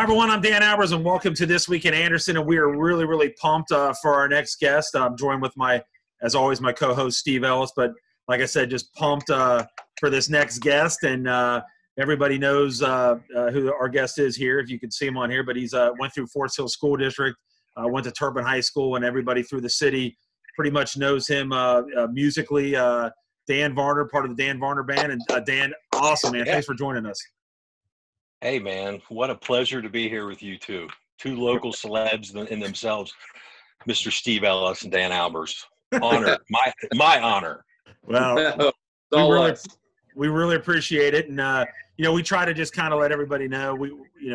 Hi, everyone. I'm Dan Albers, and welcome to This Week in Anderson. And we are really, really pumped for our next guest. I'm joined with as always, my co-host, Steve Ellis. But like I said, just pumped for this next guest. And everybody knows who our guest is here, if you can see him on here. But he's went through Forest Hill School District, went to Turpin High School, and everybody through the city pretty much knows him musically. Dan Varner, part of the Dan Varner Band. And Dan, awesome, man. Yeah. Thanks for joining us. Hey, man, what a pleasure to be here with you two. Two local celebs in themselves, Mr. Steve Ellis and Dan Albers. Honor, my honor. Well, we really appreciate it. And, we try to just kind of let everybody know,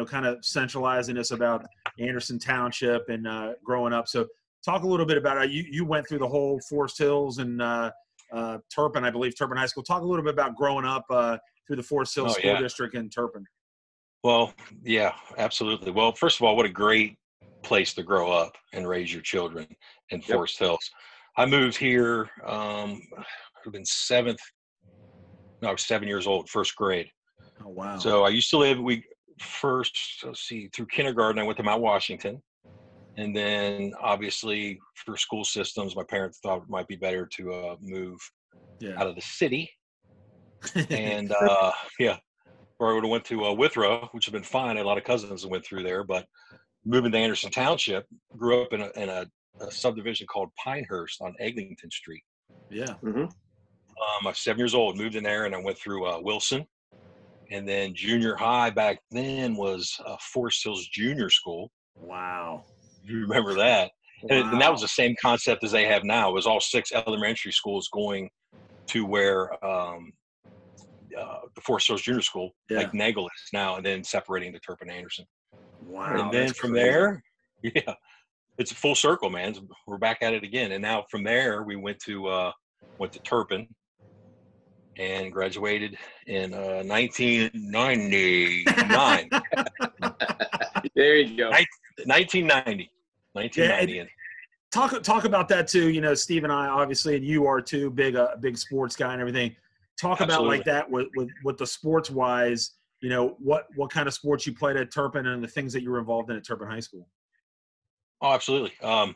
kind of centralizing this about Anderson Township and growing up. So talk a little bit about it. You went through the whole Forest Hills and Turpin, I believe, Turpin High School. Talk a little bit about growing up through the Forest Hills School District in Turpin. Well, yeah, absolutely. Well, first of all, what a great place to grow up and raise your children in Forest Hills. I moved here, I was 7 years old, first grade. Oh, wow. So I used to live, through kindergarten, I went to Mount Washington. And then obviously for school systems, my parents thought it might be better to move out of the city. And or I would have went to Withrow, which would have been fine. I had a lot of cousins that went through there, but moving to Anderson Township, grew up in a subdivision called Pinehurst on Eglinton Street. Yeah. Mm-hmm. I was 7 years old, moved in there, and I went through Wilson. And then junior high back then was Forest Hills Junior School. Wow. You remember that? Wow. And that was the same concept as they have now. It was all 6 elementary schools going to where the Forest Hills Junior School, like Nagel is now, and then separating to Turpin Anderson. Wow. And then from there, it's a full circle, man. We're back at it again. And now from there, we went to Turpin and graduated in 1999. There you go. 1990. Yeah, talk about that too. Steve and I, obviously, and you are too, big sports guy and everything. Talk about like that with the sports wise, what kind of sports you played at Turpin and the things that you were involved in at Turpin High School. Oh, absolutely. I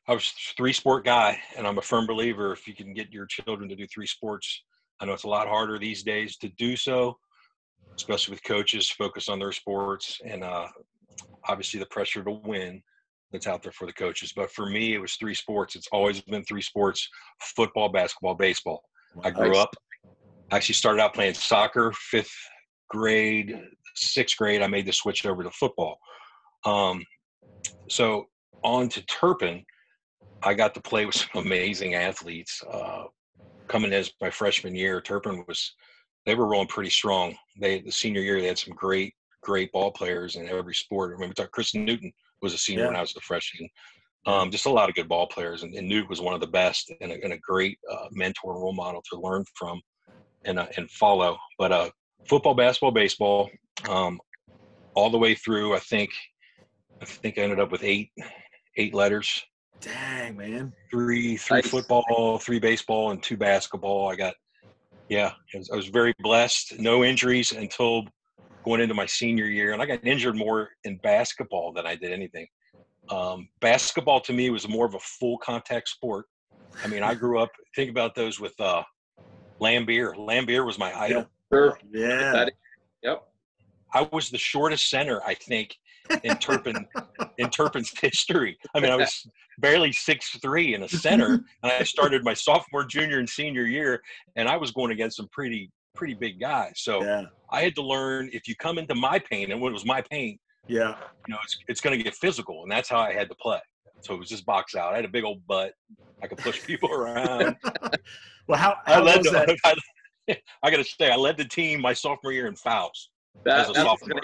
was a 3-sport guy, and I'm a firm believer if you can get your children to do 3 sports. I know it's a lot harder these days to do so, especially with coaches focused on their sports and obviously the pressure to win that's out there for the coaches. But for me, it was 3 sports. It's always been 3 sports: football, basketball, baseball. Wow. I grew up. I actually started out playing soccer, 5th grade, 6th grade. I made the switch over to football. So on to Turpin, I got to play with some amazing athletes. Coming as my freshman year, Turpin they were rolling pretty strong. The senior year, they had some great ball players in every sport. I remember Chris Newton was a senior when I was a freshman. Just a lot of good ball players, and Newt was one of the best and a great mentor and role model to learn from and follow. But football, basketball, baseball, all the way through. I think I ended up with 8 letters. Dang, man. 3 football, 3 baseball, and 2 basketball. I was very blessed. No injuries until going into my senior year, and I got injured more in basketball than I did anything. Basketball to me was more of a full contact sport. I mean, I grew up, think about those with Lambier. Lambier was my idol. Sure. Yeah. Yep. I was the shortest center, I think, in Turpin's history. I mean, I was barely 6'3" in a center, and I started my sophomore, junior, and senior year, and I was going against some pretty big guys. So I had to learn, if you come into my paint, and when it was my paint, it's going to get physical, and that's how I had to play. So it was just box out. I had a big old butt. I could push people around. Well, how was that? I got to say, I led the team my sophomore year in fouls as a sophomore.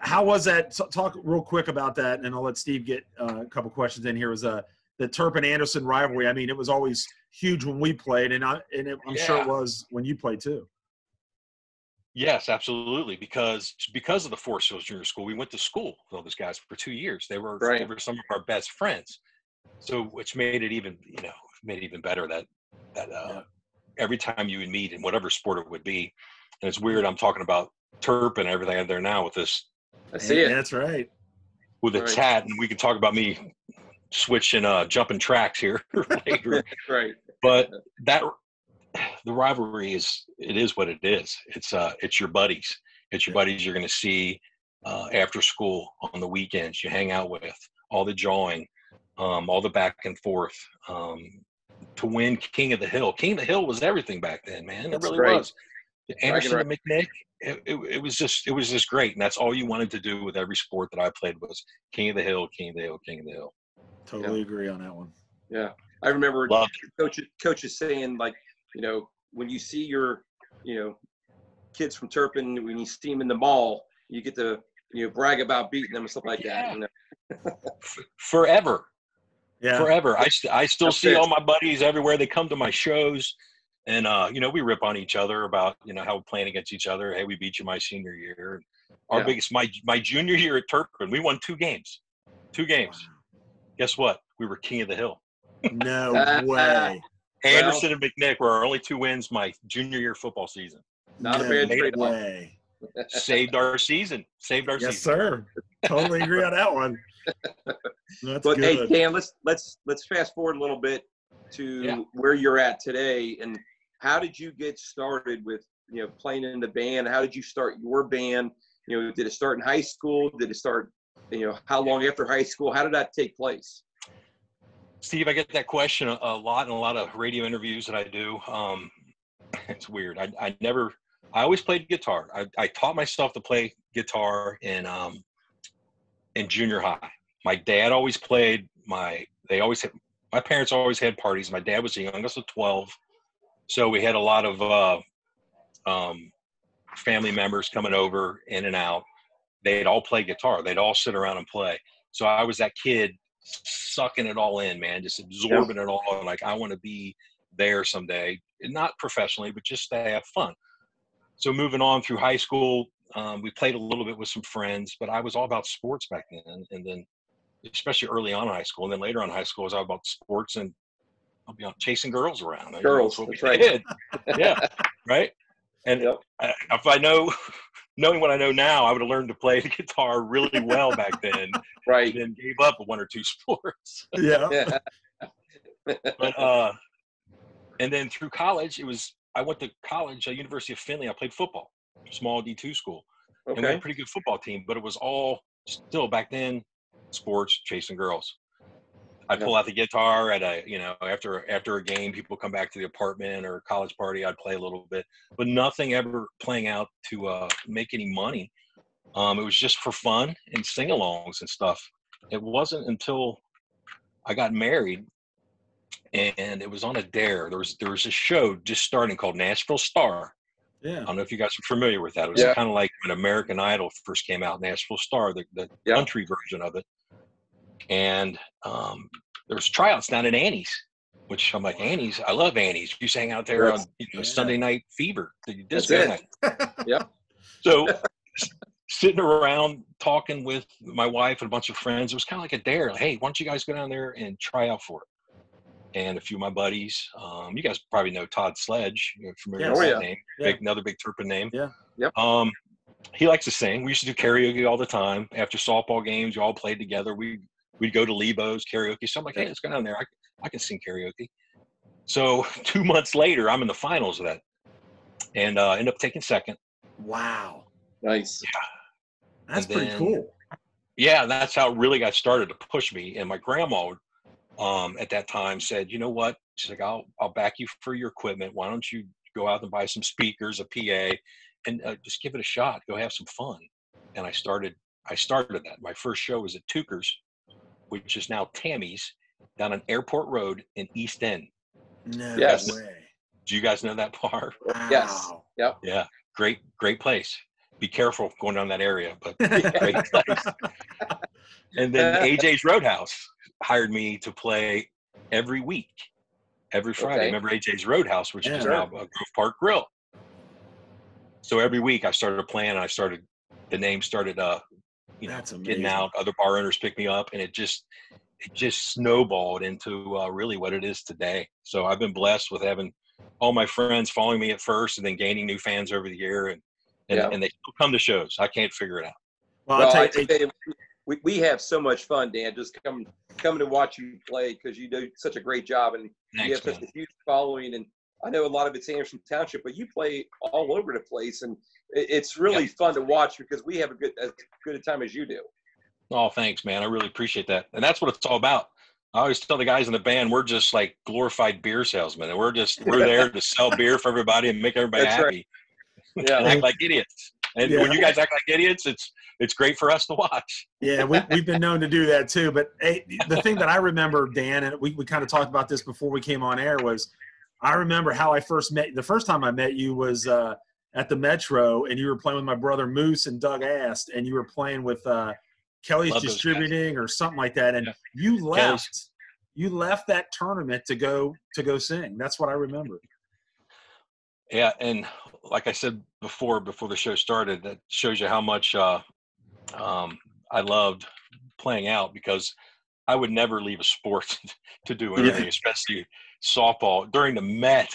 How was that? So talk real quick about that, and I'll let Steve get a couple questions in here. Was the Turpin-Anderson rivalry? I mean, it was always huge when we played, and I'm sure it was when you played too. Yes, absolutely. Because of the Forest Hills Junior School, we went to school with all those guys for 2 years. They were some of our best friends. So, which made it even better that every time you would meet in whatever sport it would be, and it's weird. I'm talking about Turpin and everything out there now with this I see it. That's right. With a Right. tat, and we can talk about me switching, jumping tracks here later. Right. But the rivalry is what it is. It's your buddies. It's your buddies you're going to see after school on the weekends. You hang out with, all the jawing, all the back and forth. To win King of the Hill. King of the Hill was everything back then, man. It really right. was. Anderson and McNick, it was just great, and that's all you wanted to do with every sport that I played was King of the Hill, King of the Hill, King of the Hill. Totally agree on that one. Yeah, I remember Loved coaches saying, like, when you see your kids from Turpin, when you see them in the mall, you get to brag about beating them and stuff like that. Forever. Yeah. Forever. I still That's see it. all my buddies everywhere. They come to my shows, and we rip on each other about how we're playing against each other. Hey, we beat you my senior year. Our biggest my junior year at Turpin, we won 2 games. 2 games. Guess what? We were King of the Hill. No way. Anderson and McNick were our only 2 wins my junior year football season. Not a bad trade-off. way. Saved our season. Yes, sir. Totally agree on that one. That's But good. hey, Dan, let's fast forward a little bit to where you're at today, and how did you get started with playing in the band? How did you start your band? Did it start in high school? Did it start how long after high school? How did that take place? Steve, I get that question a lot in a lot of radio interviews that I do. It's weird. I always played guitar. I taught myself to play guitar in junior high. My dad always played. My parents always had parties. My dad was the youngest of 12, so we had a lot of family members coming over in and out. They'd all play guitar. They'd all sit around and play. So I was that kid sucking it all in, man, just absorbing it all. Like, I want to be there someday, not professionally, but just to have fun. So moving on through high school, we played a little bit with some friends, but I was all about sports back then. And then, especially early on in high school, and then later on in high school, I was all about sports and chasing girls around. Girls, that's right. Yeah, right. And if knowing what I know now, I would have learned to play the guitar really well back then. Right. And then gave up 1 or 2 sports. Yeah. But and then through college, I went to college at University of Findlay. I played football, small D2 school, and we had a pretty good football team. But it was all still back then, sports, chasing girls. I'd pull out the guitar at after a game, people come back to the apartment or college party, I'd play a little bit, but nothing ever playing out to make any money. It was just for fun and sing-alongs and stuff. It wasn't until I got married, and it was on a dare. There was a show just starting called Nashville Star. Yeah. I don't know if you guys are familiar with that. It was kind of like when American Idol first came out, Nashville Star, the country version of it. And there was tryouts down at Annie's, which I'm like, Annie's, I love Annie's. You hang out there on Sunday Night Fever, the disco night. Yep. So sitting around talking with my wife and a bunch of friends, it was kind of like a dare. Like, hey, why don't you guys go down there and try out for it? And a few of my buddies, you guys probably know Todd Sledge. You're familiar with that name. Another big Turpin name. Yeah. Yep. He likes to sing. We used to do karaoke all the time. After softball games, we all played together. We'd go to Lebo's karaoke. So I'm like, hey, let's go down there. I can sing karaoke. So 2 months later, I'm in the finals of that, and end up taking second. Wow. Nice. Yeah. That's pretty cool. Yeah, that's how it really got started to push me. And my grandma at that time said, you know what? She's like, I'll back you for your equipment. Why don't you go out and buy some speakers, a PA, and just give it a shot. Go have some fun. And I started that. My first show was at Tuker's, which is now Tammy's, down on Airport Road in East End. No way. Do you guys know that bar? Wow. Yes. Yep. Yeah. Great place. Be careful going down that area, but great place. And then AJ's Roadhouse hired me to play every week, every Friday. Okay. Remember AJ's Roadhouse, which is now Grove Park Grill. So every week I started playing, and the name started getting out. Other bar owners picked me up, and it just snowballed into really what it is today. So I've been blessed with having all my friends following me at first, and then gaining new fans over the year, and they still come to shows. I can't figure it out. Well, Well, I'll I tell you, tell you, we have so much fun, Dan, just coming to watch you play because you do such a great job, and Thanks, you have such a huge following. And I know a lot of it's Anderson Township, but you play all over the place, and it's really fun to watch because we have as good a time as you do. Oh, thanks, man. I really appreciate that. And that's what it's all about. I always tell the guys in the band, we're just like glorified beer salesmen, and we're there to sell beer for everybody and make everybody That's happy. Right. Yeah. And act like idiots. And when you guys act like idiots, it's great for us to watch. Yeah, we've been known to do that too. But hey, the thing that I remember, Dan, and we kind of talked about this before we came on air, was I remember how I first met. The first time I met you was at the Metro, and you were playing with my brother Moose and Doug Ast, and you were playing with Kelly's Love those Distributing or something like that. And you left that tournament to go sing. That's what I remember. Yeah, and like I said before the show started, that shows you how much I loved playing out, because I would never leave a sport to do anything, especially softball during the Met.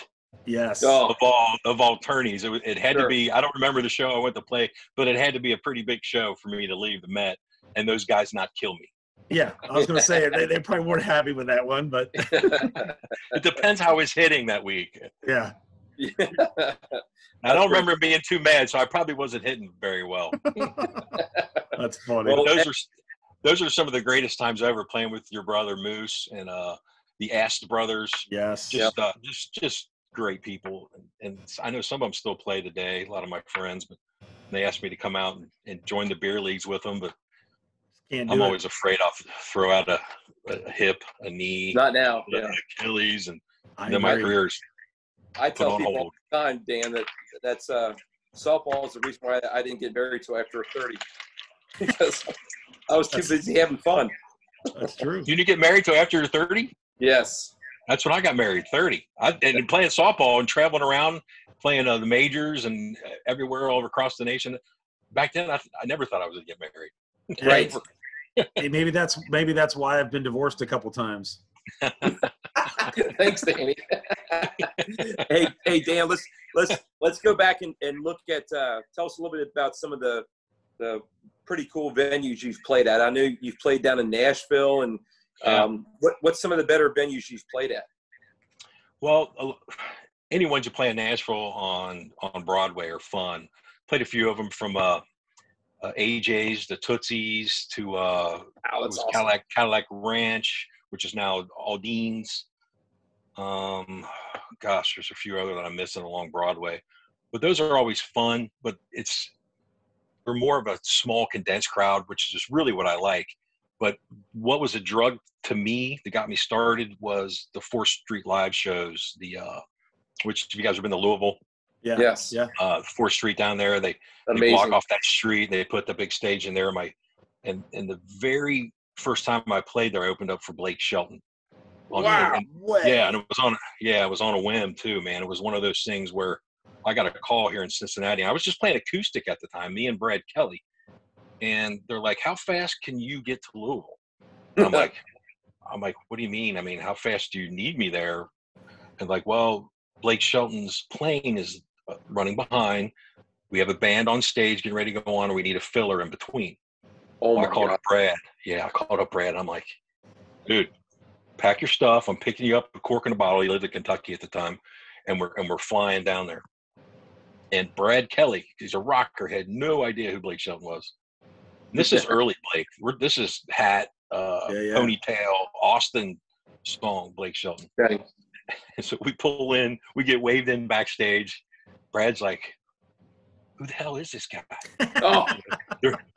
Yes. Of all tourneys, it had to be. I don't remember the show I went to play, but it had to be a pretty big show for me to leave the Met and those guys not kill me. Yeah, I was going to say they probably weren't happy with that one, but it depends how he's hitting that week. Yeah. I don't remember being too mad, so I probably wasn't hitting very well. That's funny. Well, those are some of the greatest times ever, playing with your brother Moose and the Ast brothers. Yes. Just great people. And I know some of them still play today, a lot of my friends, but they asked me to come out and join the beer leagues with them, but I'm always afraid I'll throw out a hip, a knee. Not now. Achilles, and then my career's I tell people all the time, Dan, that's softball is the reason why I didn't get married till after 30, because I was too busy having fun. That's true. You didn't get married till after you're 30? Yes. That's when I got married, 30. And playing softball and traveling around, playing the majors and everywhere all over across the nation. Back then, I never thought I was going to get married. Right. Hey, maybe that's why I've been divorced a couple times. Thanks, Danny. hey, Dan. Let's go back and look at. Tell us a little bit about some of the pretty cool venues you've played at. I know you've played down in Nashville, and what's some of the better venues you've played at? Well, any ones you play in Nashville on Broadway are fun. Played a few of them from AJ's, the Tootsies, to awesome. Cadillac Ranch, which is now Aldine's. Gosh, there's a few other that I'm missing along Broadway, but those are always fun. But we're more of a small, condensed crowd, which is really what I like. But what was a drug to me that got me started was the 4th Street live shows. Which, if you guys have been to Louisville, yeah, yes, yeah, 4th Street down there, they block off that street. They put the big stage in there. And the very first time I played there, I opened up for Blake Shelton. Wow. Yeah, and it was on a whim too, man. It was one of those things where I got a call here in Cincinnati. I was just playing acoustic at the time, me and Brad Kelly. And they're like, "How fast can you get to Louisville?" And I'm like, "What do you mean? I mean, how fast do you need me there?" And like, "Well, Blake Shelton's plane is running behind. We have a band on stage getting ready to go on, and we need a filler in between." I called up Brad. Yeah, I called up Brad. I'm like, "Dude, pack your stuff. I'm picking you up a cork and a bottle." He lived in Kentucky at the time, and we're flying down there. And Brad Kelly, he's a rocker, had no idea who Blake Shelton was. And this is early Blake. This is Hat, Ponytail, Austin song, Blake Shelton. Okay. And so we pull in, we get waved in backstage. Brad's like, "Who the hell is this guy?" Oh,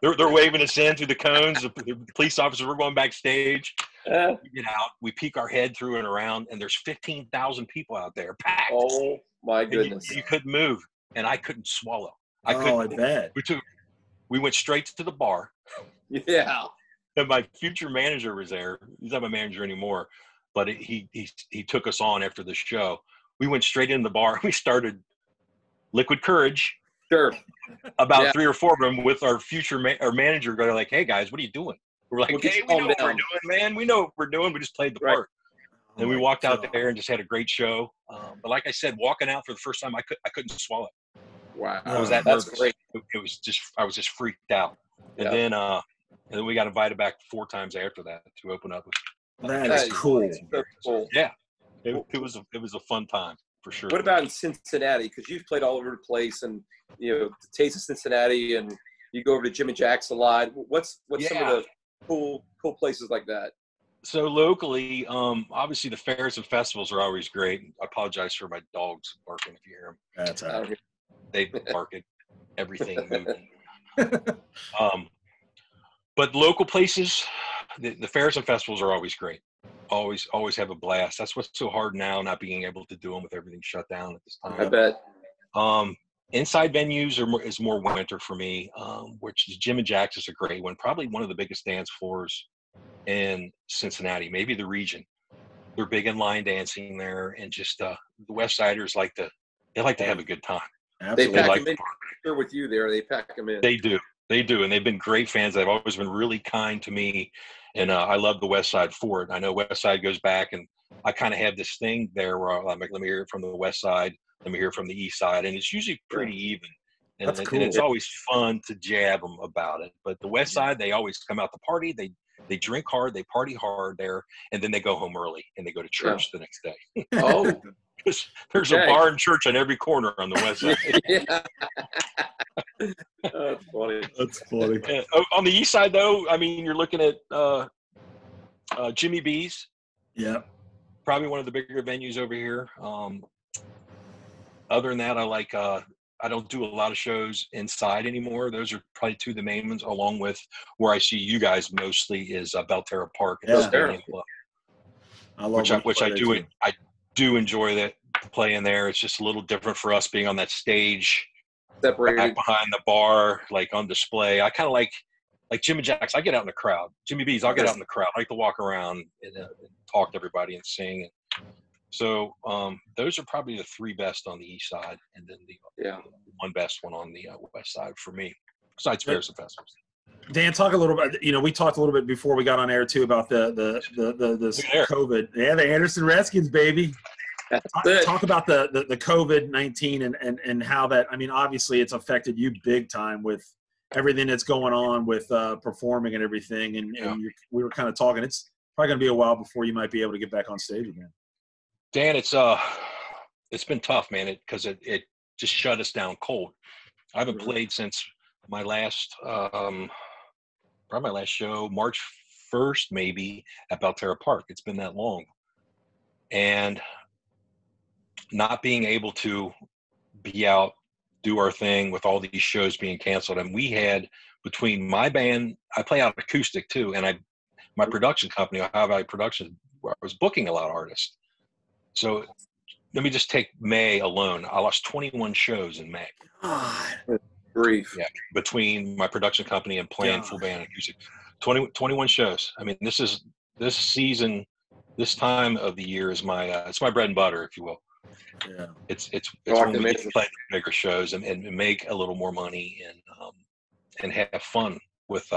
they're waving us in through the cones. The police officers, we're going backstage. We get out, we peek our head through and around, and there's 15,000 people out there packed. Oh my goodness! You couldn't move, and I couldn't swallow. I bet. We went straight to the bar. Yeah. And my future manager was there. He's not my manager anymore, but he took us on after the show. We went straight in the bar. We started Liquid Courage. Sure. About 3 or 4 of them with our future our manager going like, "Hey guys, what are you doing?" We're like, "Hey, we know what we're doing, man. We know what we're doing. We just played the part." And we walked out there and just had a great show. But like I said, walking out for the first time, I couldn't swallow. Wow. I was that nervous. Great. It was just, I was just freaked out. And then we got invited back 4 times after that to open up. That is cool. So cool. Yeah, it was a fun time for sure. What about in Cincinnati? Because you've played all over the place, and the Taste of Cincinnati, and you go over to Jim and Jack's a lot. What's some of the cool places like that? So locally, obviously the fairs and festivals are always great. I apologize for my dogs barking if you hear them. That's all right. They bark at everything moving. But local places, the fairs and festivals are always great. Always have a blast. That's what's so hard now, not being able to do them with everything shut down at this time. I bet. Inside venues is more winter for me, which is Jim and Jack's is a great one. Probably one of the biggest dance floors in Cincinnati, maybe the region. They're big in line dancing there, and just the West Siders like to have a good time. Absolutely. They pack them in. They're with you there. They pack them in. They do, and they've been great fans. They've always been really kind to me, and I love the West Side for it. I know West Side goes back, and I kind of have this thing there where I'm like, let me hear it from the West Side, let me hear it from the East Side, and it's usually pretty even. And, That's cool. And it's always fun to jab them about it. But the West Side, they always come out to party. They drink hard, they party hard there, and then they go home early and they go to church the next day. Oh, because there's a bar and church on every corner on the West Side. Yeah. That's funny. That's funny. On the East Side, though, I mean, you're looking at Jimmy B's. Yeah. Probably one of the bigger venues over here. Other than that, I don't do a lot of shows inside anymore. Those are probably 2 of the main ones, along with where I see you guys mostly is Belterra Park. Yeah. I love which I do. I do enjoy that playing there. It's just a little different for us being on that stage, separated back behind the bar, like on display. I kind of like Jim and Jack's. I get out in the crowd. Jimmy B's, I'll get out in the crowd. I like to walk around and talk to everybody and sing. So those are probably the 3 best on the East Side, and then the 1 best one on the West Side for me, besides fairs and festivals. Dan, talk a little bit. We talked a little bit before we got on air too about the COVID. Yeah, the Anderson Redskins, baby. Talk about the COVID-19 and how that. I mean, obviously, it's affected you big time with everything that's going on with performing and everything. And we were kind of talking. It's probably going to be a while before you might be able to get back on stage again. Dan, it's been tough, man, because it just shut us down cold. I haven't played since my last probably my last show, March 1st maybe, at Belterra Park. It's been that long. And not being able to be out, do our thing with all these shows being canceled. And we had, between my band, I play out acoustic too, and my production company, Ohio Valley Productions, where I was booking a lot of artists. So let me just take May alone. I lost 21 shows in May. God. Grief. Yeah, between my production company and playing full band acoustic. 21 shows. I mean, this season, this time of the year is it's my bread and butter, if you will. Yeah. It's when we get to play the bigger shows and make a little more money and have fun with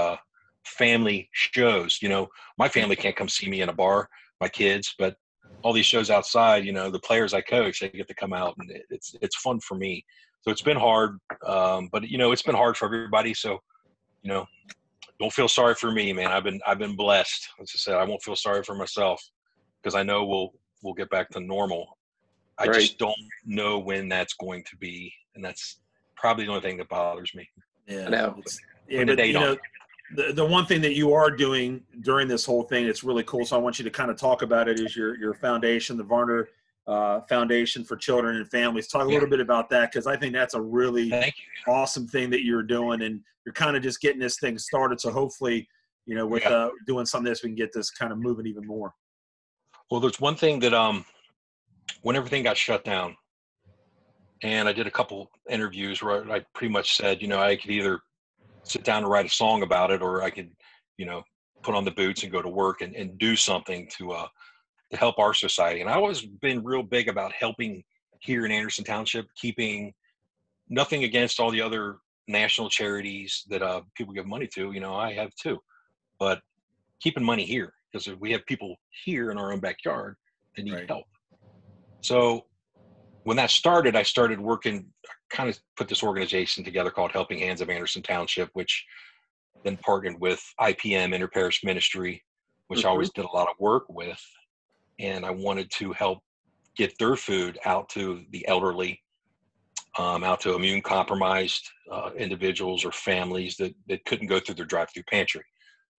family shows. You know, my family can't come see me in a bar, my kids, but all these shows outside, you know, the players I coach, they get to come out, and it's fun for me. So it's been hard, but you know, it's been hard for everybody. So, you know, don't feel sorry for me, man. I've been blessed. As I said, I won't feel sorry for myself because I know we'll get back to normal. I just don't know when that's going to be, and that's probably the only thing that bothers me. Yeah, but you know, the one thing that you are doing during this whole thing, it's really cool. So I want you to kind of talk about it. Is your foundation, the Varner Foundation for Children and Families. Talk a little bit about that, because I think that's a really awesome thing that you're doing, and you're kind of just getting this thing started. So hopefully, you know, with doing some of this, we can get this kind of moving even more. Well, there's one thing that when everything got shut down, and I did a couple interviews where I pretty much said, you know, I could either sit down and write a song about it, or I could, you know, put on the boots and go to work and do something to help our society. And I always been real big about helping here in Anderson Township, keeping nothing against all the other national charities that people give money to. You know, I have too, but keeping money here, because we have people here in our own backyard that need help. So when that started, I started working, kind of put this organization together called Helping Hands of Anderson Township, which then partnered with IPM, Interparish Ministry, which I always did a lot of work with. And I wanted to help get their food out to the elderly, out to immune compromised individuals or families that couldn't go through their drive-through pantry.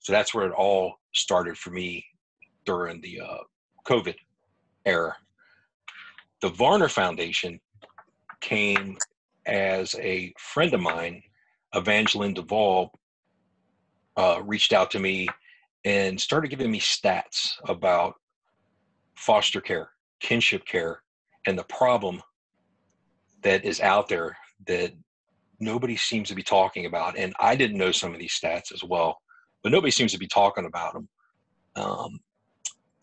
So that's where it all started for me during the COVID era. The Varner Foundation came as a friend of mine, Evangeline Duvall, reached out to me and started giving me stats about foster care, kinship care, and the problem that is out there that nobody seems to be talking about. And I didn't know some of these stats as well, but nobody seems to be talking about them.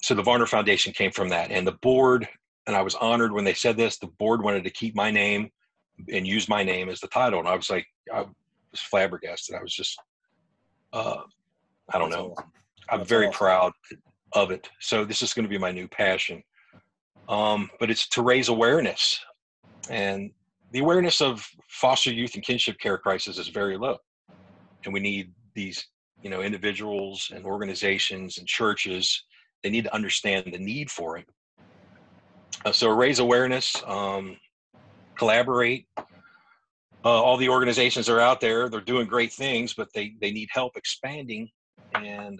So the Varner Foundation came from that. And the board, and I was honored when they said this, the board wanted to keep my name and use my name as the title. And I was like, I was flabbergasted. I was just, I don't know. I'm very proud of it. So this is going to be my new passion. But it's to raise awareness, and the awareness of foster youth and kinship care crisis is very low. And we need these, individuals and organizations and churches, they need to understand the need for it. So raise awareness, collaborate. All the organizations are out there, they're doing great things, but they need help expanding. And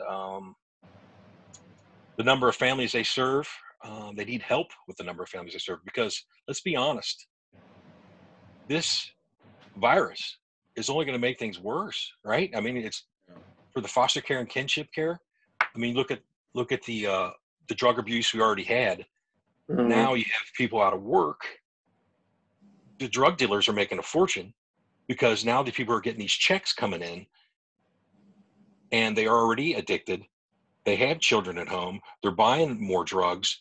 the number of families they serve, they need help with the number of families they serve, because let's be honest, this virus is only going to make things worse, right? I mean, it's for the foster care and kinship care. I mean, look at the drug abuse we already had. Now you have people out of work. The drug dealers are making a fortune because now the people are getting these checks coming in, and they are already addicted. They have children at home. They're buying more drugs.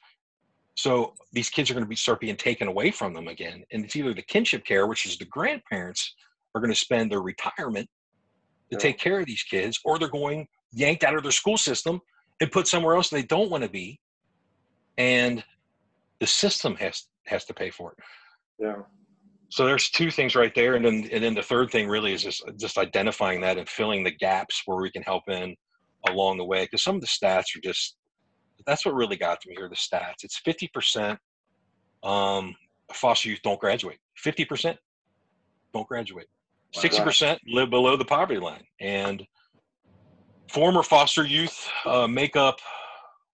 So these kids are going to start being taken away from them again. And it's either the kinship care, which is the grandparents are going to spend their retirement to take care of these kids, or they're going yanked out of their school system and put somewhere else they don't want to be. And the system has to pay for it. Yeah. So there's two things right there. And then the third thing really is just identifying that and filling the gaps where we can help in along the way. Because some of the stats are that's what really got to me here, the stats. It's 50% foster youth don't graduate. 50% don't graduate. 60% live below the poverty line. And former foster youth make up,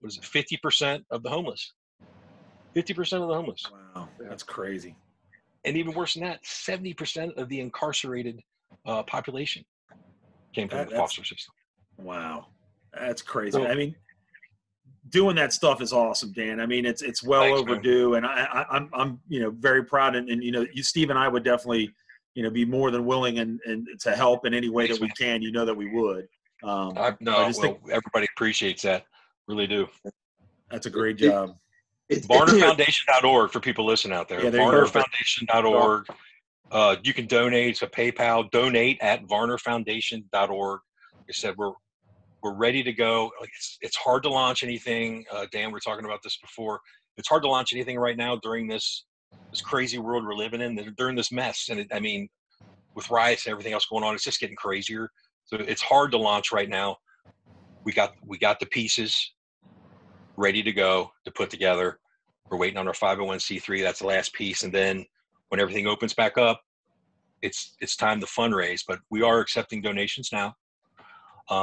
50% of the homeless. 50% of the homeless. Wow, that's crazy. And even worse than that, 70% of the incarcerated population came from the foster system. Wow, that's crazy. So, I mean, doing that stuff is awesome, Dan. I mean, it's well overdue, man. And I'm very proud, and you, Steve, and I would definitely be more than willing and to help in any way that we can. You know that we would. Everybody appreciates that. Really do. That's a great job. VarnerFoundation.org for people listening out there. VarnerFoundation.org. You can donate to PayPal. Donate at VarnerFoundation.org. Like I said, we're ready to go. Like it's hard to launch anything. Dan, we were talking about this before. It's hard to launch anything right now during this crazy world we're living in, during this mess. And with riots and everything else going on, it's just getting crazier. So it's hard to launch right now. We got the pieces ready to go to put together. We're waiting on our 501c3. That's the last piece. And then when everything opens back up, it's time to fundraise. But we are accepting donations now.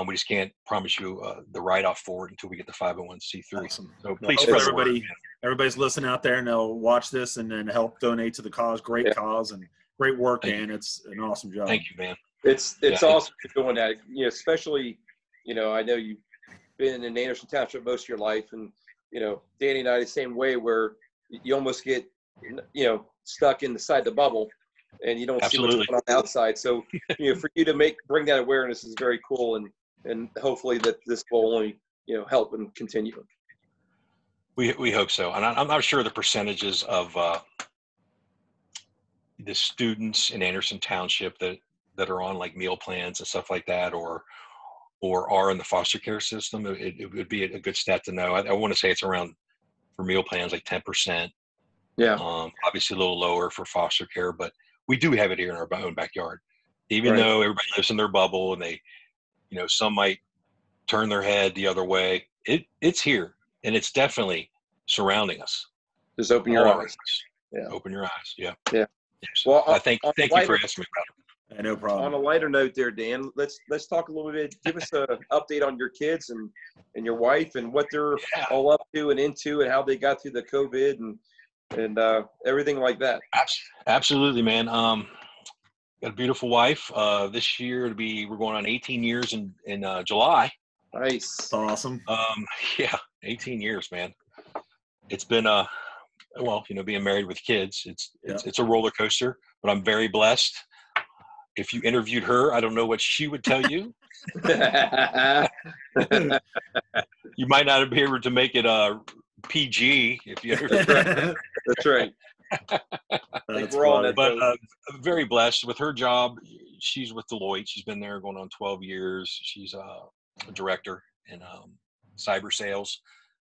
We just can't promise you the write-off for it until we get the 501c3. Awesome. So please, everybody's listening out there, and they'll watch this and then help donate to the cause. Great cause and great work, Dan. It's an awesome job. Thank you, man. It's awesome doing that. Especially, I know you've been in Anderson Township most of your life, and Danny and I the same way, where you almost get stuck inside the bubble, and you don't see what's going on outside. So for you to bring that awareness is very cool, and hopefully that this will only help and continue. We hope so, and I'm not sure the percentages of the students in Anderson Township that are on like meal plans and stuff like that, or are in the foster care system. It would be a good stat to know. I want to say it's around, for meal plans, like 10%. Yeah. Obviously a little lower for foster care, but we do have it here in our own backyard. Even though everybody lives in their bubble and some might turn their head the other way. It's here, and it's definitely surrounding us. Just open your eyes. Yeah. Open your eyes. Yeah. Yeah. So Well, I thank you for asking me about it. Yeah, no problem. On a lighter note there, Dan, let's talk a little bit. Give us an update on your kids and your wife and what they're all up to and into and how they got through the COVID and everything like that. Absolutely, man. Got a beautiful wife. This year we're going on 18 years in July. Nice. That's awesome. 18 years, man. It's been being married with kids, it's a roller coaster, but I'm very blessed. If you interviewed her, I don't know what she would tell you. You might not be able to make it PG if you interviewed her. That's right. That's we're all funny. But I'm very blessed with her job. She's with Deloitte. She's been there going on 12 years. She's a director in cyber sales.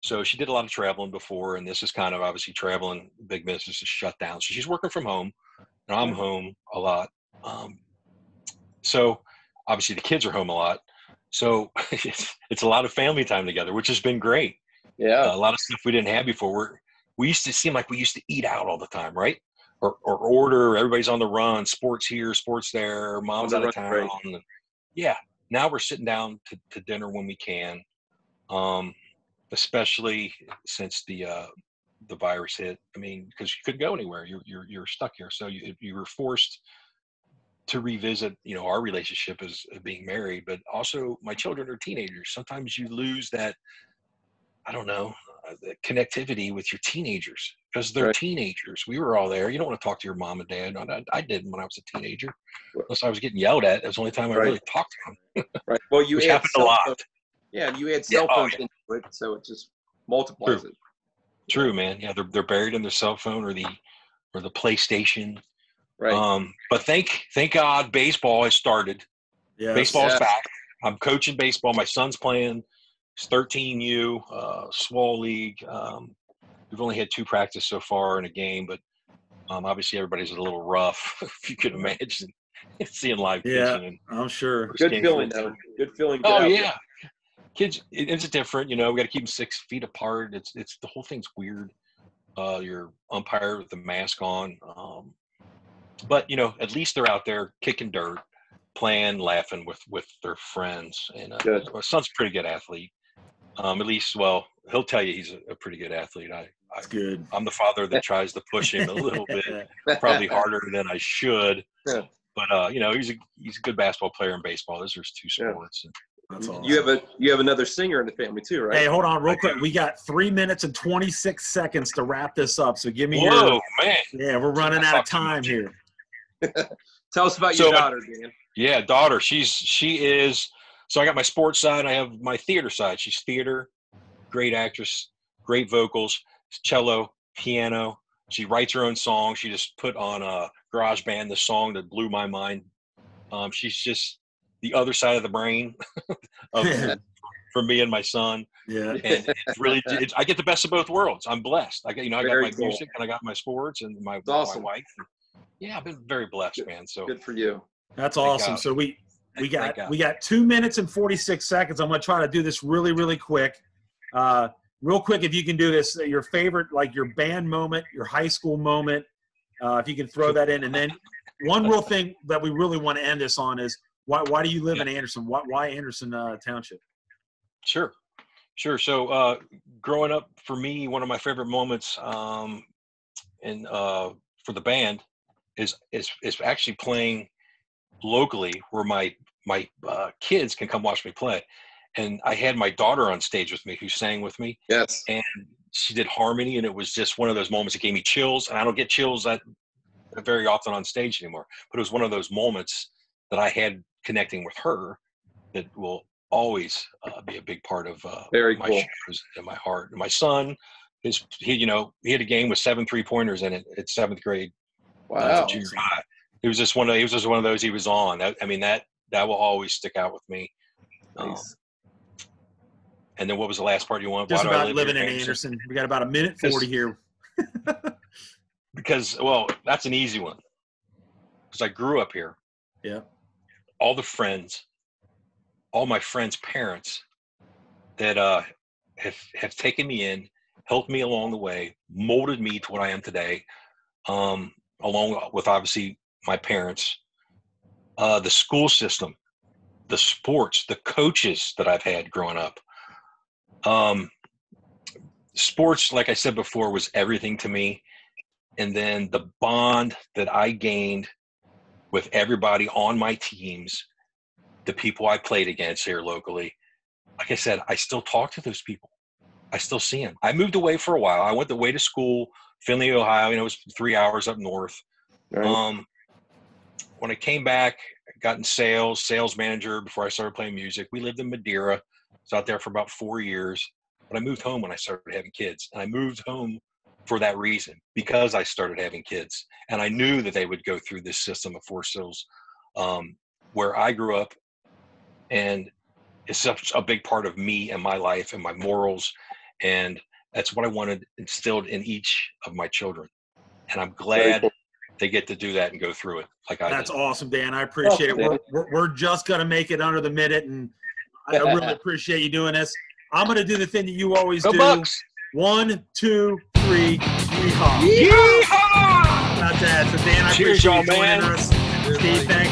So she did a lot of traveling before, and this is kind of obviously traveling. Big business is shut down. So she's working from home, and I'm home a lot. So obviously the kids are home a lot. So it's a lot of family time together, which has been great. Yeah. A lot of stuff we didn't have before. We used to seem like we used to eat out all the time, right? Or order. Everybody's on the run. Sports here, sports there. Mom's out of town. Right. Yeah. Now we're sitting down to dinner when we can. Especially since the virus hit. I mean, because you couldn't go anywhere. You're stuck here. So you were forced to revisit, our relationship as being married, but also my children are teenagers. Sometimes you lose that, I don't know, the connectivity with your teenagers because they're teenagers. We were all there. You don't want to talk to your mom and dad. I didn't when I was a teenager, unless I was getting yelled at. That was the only time I really talked to them. Right. Well, which happened a lot. Yeah, and you add cell phones into it, so it just multiplies it. True, man. Yeah, they're buried in their cell phone or the PlayStation. Right. But thank God baseball has started. Yes. Baseball's back. I'm coaching baseball. My son's playing. It's 13U, small league. We've only had 2 practices so far in a game, but obviously everybody's a little rough, if you can imagine, seeing live pitching. And I'm sure. Good feeling, though. Good feeling. Oh, yeah. Kids, it's different. We got to keep them 6 feet apart. It's the whole thing's weird. Your umpire with the mask on. But, at least they're out there kicking dirt, playing, laughing with their friends. And my son's a pretty good athlete. At least, he'll tell you he's a pretty good athlete. That's good. I'm the father that tries to push him a little bit, probably harder than I should. Yeah. But, he's a good basketball player in baseball. Those are 2 sports. Yeah. That's awesome. You have another singer in the family too, right? Hey, hold on real quick. We got 3 minutes and 26 seconds to wrap this up. So give me man. Yeah, we're running out of time here. Tell us about your daughter, Dan. Yeah, daughter. She is. So I got my sports side. I have my theater side. She's theater, great actress, great vocals, cello, piano. She writes her own songs. She just put on a GarageBand the song that blew my mind. She's just the other side of the brain for me and my son. Yeah. And it's really, I get the best of both worlds. I'm blessed. I got my cool. music and I got my sports and my wife. Yeah, I've been very blessed, man. So good for you. That's awesome. So we got 2 minutes and 46 seconds. I'm going to try to do this really, really quick. Real quick, if you can do this, your favorite, like your band moment, your high school moment, if you can throw that in. And then one real thing that we really want to end this on is why do you live in Anderson? Why Anderson Township? Sure. So growing up, for me, one of my favorite moments and for the band is actually playing locally where my kids can come watch me play. And I had my daughter on stage with me who sang with me. Yes. And she did harmony, and it was just one of those moments that gave me chills. And I don't get chills that very often on stage anymore. But it was one of those moments that I had connecting with her that will always be a big part of my shows and my heart. And my son, he had a game with 7 3-pointers in it at 7th grade. Wow. Junior high. It was just one of those he was on. That will always stick out with me. Nice. And then what was the last part you want? Just about living in Anderson. We got about 1:40 here. Because, that's an easy one. Because I grew up here. Yeah. All the friends, all my friends' parents that have taken me in, helped me along the way, molded me to what I am today, along with obviously my parents, the school system, the sports, the coaches that I've had growing up. Sports, like I said before, was everything to me. And then the bond that I gained with everybody on my teams, the people I played against here locally, like I said, I still talk to those people. I still see them. I moved away for a while. I went away to school, Findlay, Ohio. It was 3 hours up north. Right. When I came back, I got in sales manager before I started playing music. We lived in Madeira. I was out there for about 4 years. But I moved home when I started having kids. And I moved home for that reason, because I started having kids. And I knew that they would go through this system of Forest Hills where I grew up. And it's such a big part of me and my life and my morals. And that's what I wanted instilled in each of my children. And I'm glad they get to do that and go through it like I did. That's awesome, Dan. I appreciate it. We're just going to make it under the minute, and I really appreciate you doing this. I'm going to do the thing that you always do. Bucks. 1, 2, 3, yeehaw. Yeehaw! That's that. So, Dan, I appreciate you joining us. Steve, thanks.